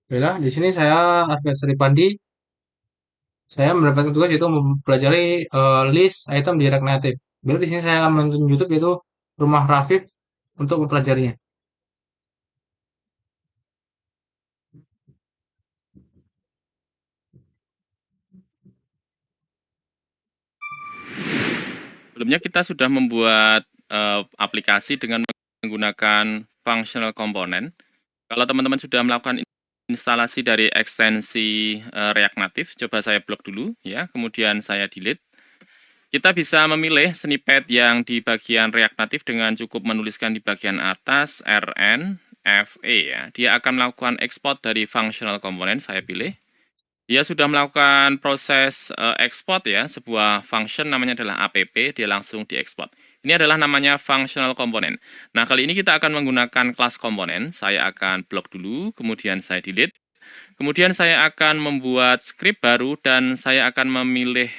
Baiklah, di sini saya Asgas Ripandi. Saya mendapatkan tugas yaitu mempelajari list item di React Native. Berarti di sini saya akan menonton YouTube yaitu Rumah Rafif untuk mempelajarinya. Sebelumnya kita sudah membuat aplikasi dengan menggunakan functional component. Kalau teman-teman sudah melakukan instalasi dari ekstensi React Native, coba saya blok dulu ya, kemudian saya delete. Kita bisa memilih snippet yang di bagian React Native dengan cukup menuliskan di bagian atas rn FE ya. Dia akan melakukan export dari functional component, saya pilih. Dia sudah melakukan proses export ya, sebuah function namanya adalah app, dia langsung diekspor. Ini adalah namanya functional component. Nah, kali ini kita akan menggunakan class component. Saya akan blok dulu, kemudian saya delete. Kemudian saya akan membuat script baru dan saya akan memilih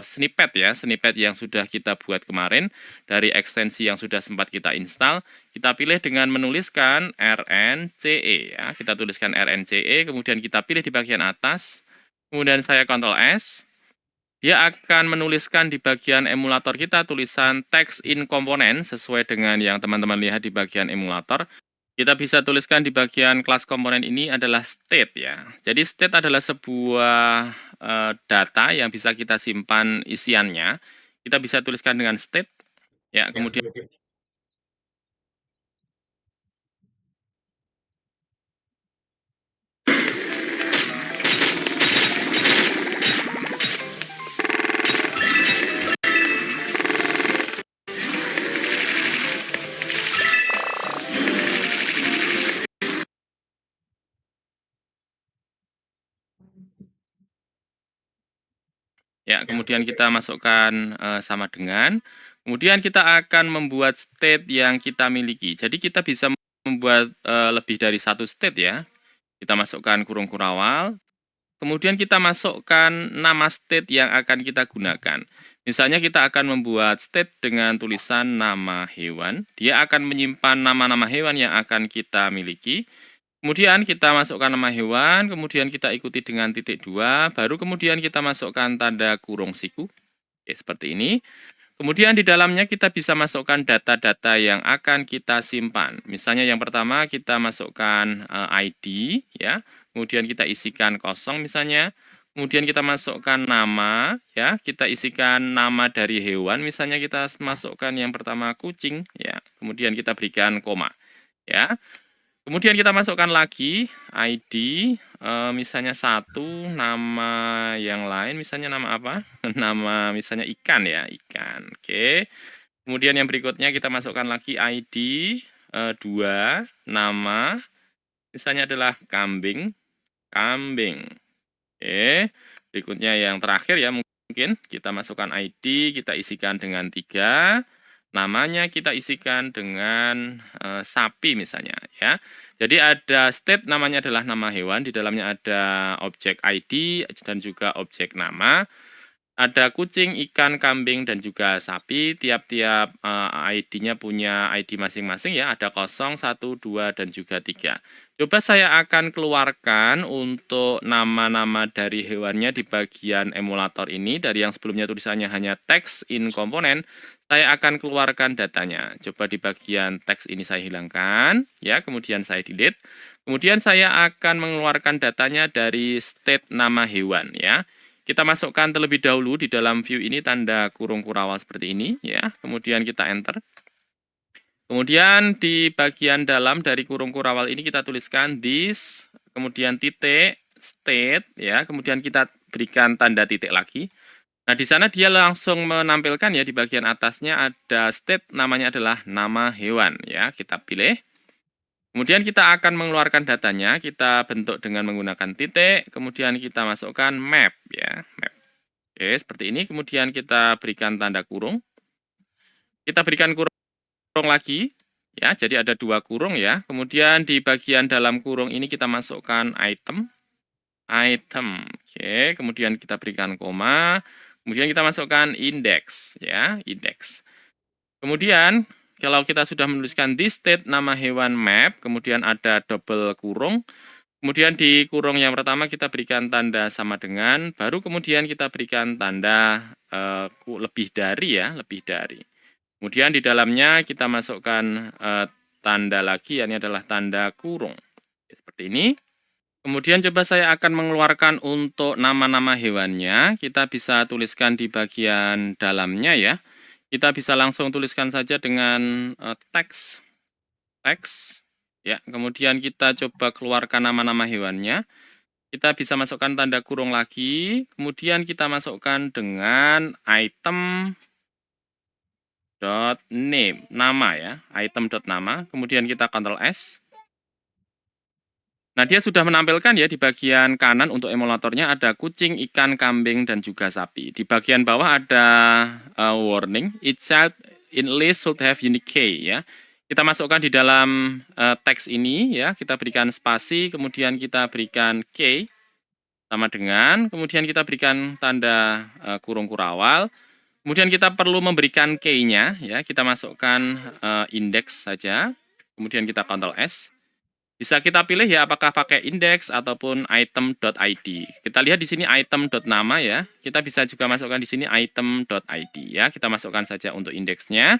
snippet ya, snippet yang sudah kita buat kemarin dari ekstensi yang sudah sempat kita install. Kita pilih dengan menuliskan rnce ya, kita tuliskan rnce, kemudian kita pilih di bagian atas, kemudian saya Ctrl S. Dia akan menuliskan di bagian emulator kita tulisan text in component sesuai dengan yang teman-teman lihat di bagian emulator. Kita bisa tuliskan di bagian kelas komponen ini adalah state ya. Jadi state adalah sebuah data yang bisa kita simpan isiannya. Kita bisa tuliskan dengan state ya, Ya, kemudian oke. ya, kemudian kita masukkan sama dengan. Kemudian kita akan membuat state yang kita miliki. Jadi kita bisa membuat lebih dari satu state ya. Kita masukkan kurung kurawal. Kemudian kita masukkan nama state yang akan kita gunakan. Misalnya kita akan membuat state dengan tulisan nama hewan. Dia akan menyimpan nama-nama hewan yang akan kita miliki. Kemudian kita masukkan nama hewan, kemudian kita ikuti dengan titik 2, baru kemudian kita masukkan tanda kurung siku. Oke, seperti ini. Kemudian di dalamnya kita bisa masukkan data-data yang akan kita simpan. Misalnya yang pertama kita masukkan ID ya. Kemudian kita isikan kosong misalnya. Kemudian kita masukkan nama ya, kita isikan nama dari hewan, misalnya kita masukkan yang pertama kucing ya. Kemudian kita berikan koma ya. Kemudian kita masukkan lagi ID, misalnya satu, nama yang lain, misalnya nama apa? Nama misalnya ikan ya, ikan. Oke. Kemudian yang berikutnya kita masukkan lagi ID, 2, nama, misalnya adalah kambing, kambing. Oke. Berikutnya yang terakhir ya, mungkin kita masukkan ID, kita isikan dengan 3, namanya kita isikan dengan sapi misalnya ya. Jadi ada state namanya adalah nama hewan, di dalamnya ada objek ID dan juga objek nama. Ada kucing, ikan, kambing, dan juga sapi. Tiap-tiap ID-nya punya ID masing-masing ya. Ada 0, 1, 2, dan juga 3. Coba saya akan keluarkan untuk nama-nama dari hewannya di bagian emulator ini. Dari yang sebelumnya tulisannya hanya text in component, saya akan keluarkan datanya. Coba di bagian teks ini saya hilangkan, ya. Kemudian saya delete. Kemudian saya akan mengeluarkan datanya dari state nama hewan, ya. Kita masukkan terlebih dahulu di dalam view ini tanda kurung kurawal seperti ini, ya. Kemudian kita enter. Kemudian di bagian dalam dari kurung kurawal ini kita tuliskan this, kemudian titik, state, ya. Kemudian kita berikan tanda titik lagi. Nah, di sana dia langsung menampilkan ya, di bagian atasnya ada state, namanya adalah nama hewan, ya. Kita pilih. Kemudian kita akan mengeluarkan datanya, kita bentuk dengan menggunakan titik, kemudian kita masukkan map, ya, map. Oke, seperti ini. Kemudian kita berikan tanda kurung. Kita berikan kurung lagi, ya. Jadi ada 2 kurung ya. Kemudian di bagian dalam kurung ini kita masukkan item, item. Oke, kemudian kita berikan koma. Kemudian kita masukkan index, ya, index. Kemudian kalau kita sudah menuliskan this state nama hewan map, kemudian ada double kurung. Kemudian di kurung yang pertama kita berikan tanda sama dengan, baru kemudian kita berikan tanda lebih dari ya, lebih dari. Kemudian di dalamnya kita masukkan tanda lagi, ini adalah tanda kurung. Seperti ini. Kemudian coba saya akan mengeluarkan untuk nama-nama hewannya. Kita bisa tuliskan di bagian dalamnya ya. Kita bisa langsung tuliskan saja dengan teks. Teks. Ya, kemudian kita coba keluarkan nama-nama hewannya. Kita bisa masukkan tanda kurung lagi. Kemudian kita masukkan dengan item dot name, nama ya, item dot nama. Kemudian kita Ctrl S. Nah, dia sudah menampilkan ya di bagian kanan untuk emulatornya ada kucing, ikan, kambing, dan juga sapi. Di bagian bawah ada warning, each child in list should have unique key ya. Kita masukkan di dalam teks ini ya, kita berikan spasi, kemudian kita berikan key sama dengan, kemudian kita berikan tanda kurung kurawal. Kemudian kita perlu memberikan key-nya ya, kita masukkan indeks saja. Kemudian kita Ctrl S. Bisa kita pilih ya apakah pakai index ataupun item.id. Kita lihat di sini item.nama ya. Kita bisa juga masukkan di sini item.id ya. Kita masukkan saja untuk indeksnya.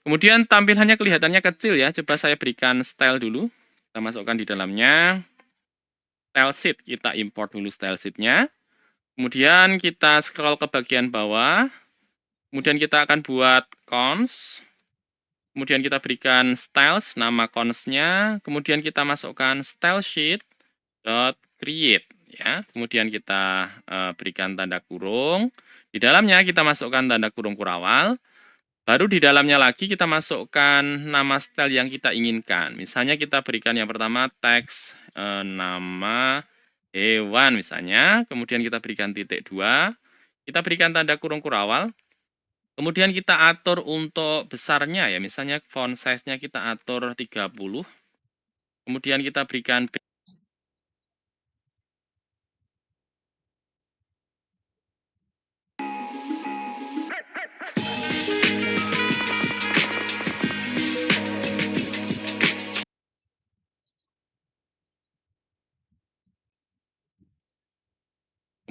Kemudian tampilannya kelihatannya kecil ya. Coba saya berikan style dulu. Kita masukkan di dalamnya style sheet. Kita import dulu style sheet-nya. Kemudian kita scroll ke bagian bawah. Kemudian kita akan buat cons. Kemudian kita berikan styles, nama cons-nya. Kemudian kita masukkan style sheet dot create ya. Kemudian kita berikan tanda kurung. Di dalamnya kita masukkan tanda kurung kurawal. Baru di dalamnya lagi kita masukkan nama style yang kita inginkan. Misalnya kita berikan yang pertama teks nama hewan misalnya. Kemudian kita berikan titik 2. Kita berikan tanda kurung kurawal. Kemudian kita atur untuk besarnya ya, misalnya font size-nya kita atur 30. Kemudian kita berikan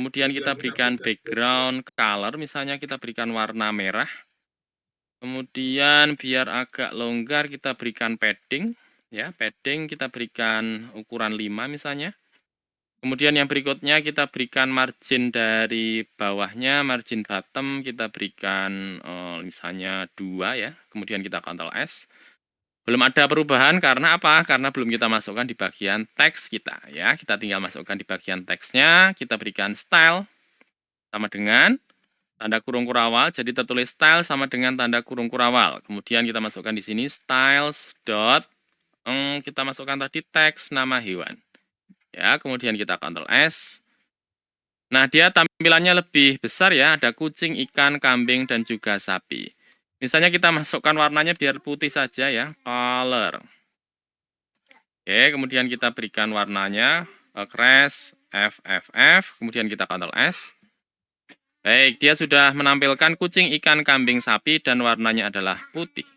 kemudian kita berikan background color, misalnya kita berikan warna merah. Kemudian biar agak longgar kita berikan padding ya, padding kita berikan ukuran 5 misalnya. Kemudian yang berikutnya kita berikan margin dari bawahnya, margin bottom kita berikan misalnya 2 ya. Kemudian kita Ctrl S. Belum ada perubahan karena apa? Karena belum kita masukkan di bagian teks kita ya. Kita tinggal masukkan di bagian teksnya, kita berikan style sama dengan tanda kurung kurawal, jadi tertulis style sama dengan tanda kurung kurawal. Kemudian kita masukkan di sini styles dot kita masukkan tadi teks nama hewan. Ya, kemudian kita Ctrl S. Nah, dia tampilannya lebih besar ya, ada kucing, ikan, kambing, dan juga sapi. Misalnya kita masukkan warnanya biar putih saja ya, color. Oke, kemudian kita berikan warnanya, crash, FFF, kemudian kita Ctrl S. Baik, dia sudah menampilkan kucing, ikan, kambing, sapi, dan warnanya adalah putih.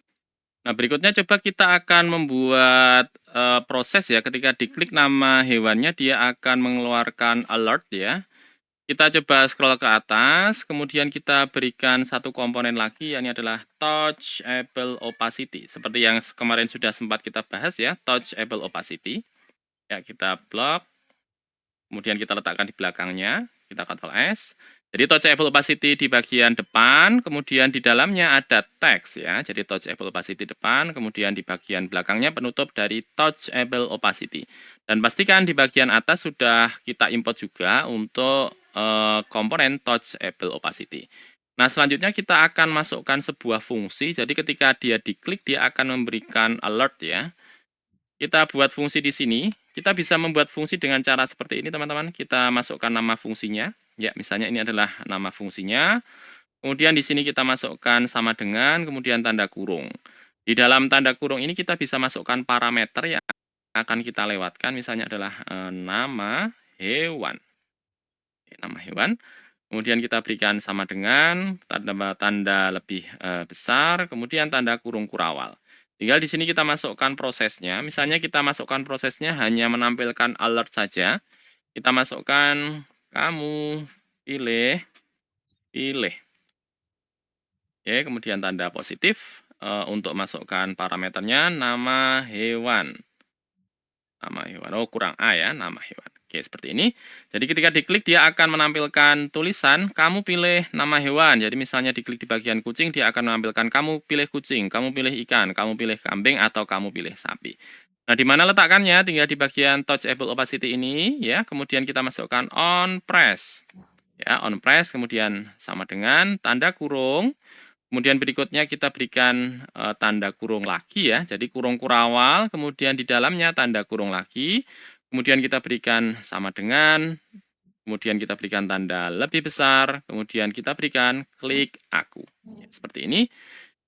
Nah, berikutnya coba kita akan membuat proses ya, ketika diklik nama hewannya, dia akan mengeluarkan alert ya. Kita coba scroll ke atas, kemudian kita berikan satu komponen lagi, yang ini adalah touchable opacity. Seperti yang kemarin sudah sempat kita bahas ya, touchable opacity. Ya, kita blok, kemudian kita letakkan di belakangnya, kita Ctrl S. Jadi touchable opacity di bagian depan, kemudian di dalamnya ada teks ya. Jadi touchable opacity depan, kemudian di bagian belakangnya penutup dari touchable opacity. Dan pastikan di bagian atas sudah kita import juga untuk komponen touchable opacity. Nah, selanjutnya kita akan masukkan sebuah fungsi. Jadi ketika dia diklik, dia akan memberikan alert ya. Kita buat fungsi di sini. Kita bisa membuat fungsi dengan cara seperti ini, teman-teman. Kita masukkan nama fungsinya. Ya, misalnya ini adalah nama fungsinya. Kemudian di sini kita masukkan sama dengan, kemudian tanda kurung. Di dalam tanda kurung ini kita bisa masukkan parameter yang akan kita lewatkan. Misalnya adalah nama hewan. Nama hewan. Kemudian kita berikan sama dengan tanda lebih besar, kemudian tanda kurung kurawal. Tinggal di sini kita masukkan prosesnya. Misalnya kita masukkan prosesnya hanya menampilkan alert saja. Kita masukkan kamu pilih pilih. Oke, kemudian tanda positif untuk masukkan parameternya nama hewan. Nama hewan. Oh, kurang A ya, nama hewan. Oke, seperti ini. Jadi ketika diklik dia akan menampilkan tulisan kamu pilih nama hewan. Jadi misalnya diklik di bagian kucing dia akan menampilkan kamu pilih kucing, kamu pilih ikan, kamu pilih kambing atau kamu pilih sapi. Nah, di mana letakkannya? Tinggal di bagian touchable opacity ini ya. Kemudian kita masukkan on press. Ya, on press kemudian sama dengan tanda kurung. Kemudian berikutnya kita berikan tanda kurung lagi ya. Jadi kurung kurawal, kemudian di dalamnya tanda kurung lagi. Kemudian kita berikan sama dengan, kemudian kita berikan tanda lebih besar, kemudian kita berikan klik aku. Ya, seperti ini.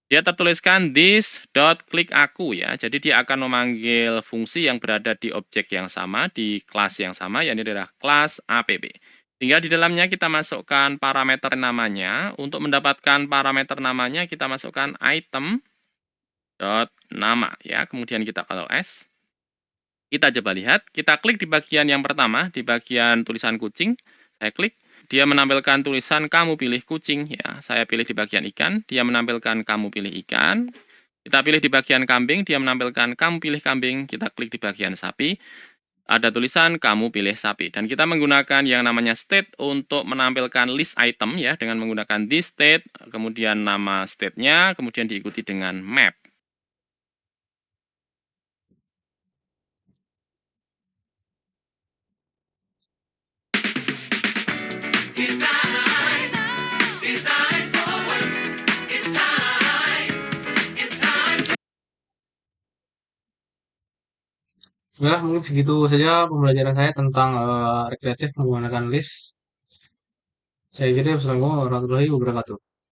Dia tertuliskan this.click aku ya. Jadi dia akan memanggil fungsi yang berada di objek yang sama, di kelas yang sama, yakni adalah kelas app. Tinggal di dalamnya kita masukkan parameter namanya. Untuk mendapatkan parameter namanya kita masukkan item dot nama ya. Kemudian kita Ctrl S. Kita coba lihat, kita klik di bagian yang pertama, di bagian tulisan kucing. Saya klik, dia menampilkan tulisan kamu pilih kucing ya. Saya pilih di bagian ikan, dia menampilkan kamu pilih ikan. Kita pilih di bagian kambing, dia menampilkan kamu pilih kambing. Kita klik di bagian sapi, ada tulisan kamu pilih sapi. Dan kita menggunakan yang namanya state untuk menampilkan list item ya, dengan menggunakan this state, kemudian nama state-nya, kemudian diikuti dengan map. Ya, mungkin segitu saja pembelajaran saya tentang rekreatif menggunakan list. Saya kira, wassalamualaikum warahmatullahi wabarakatuh.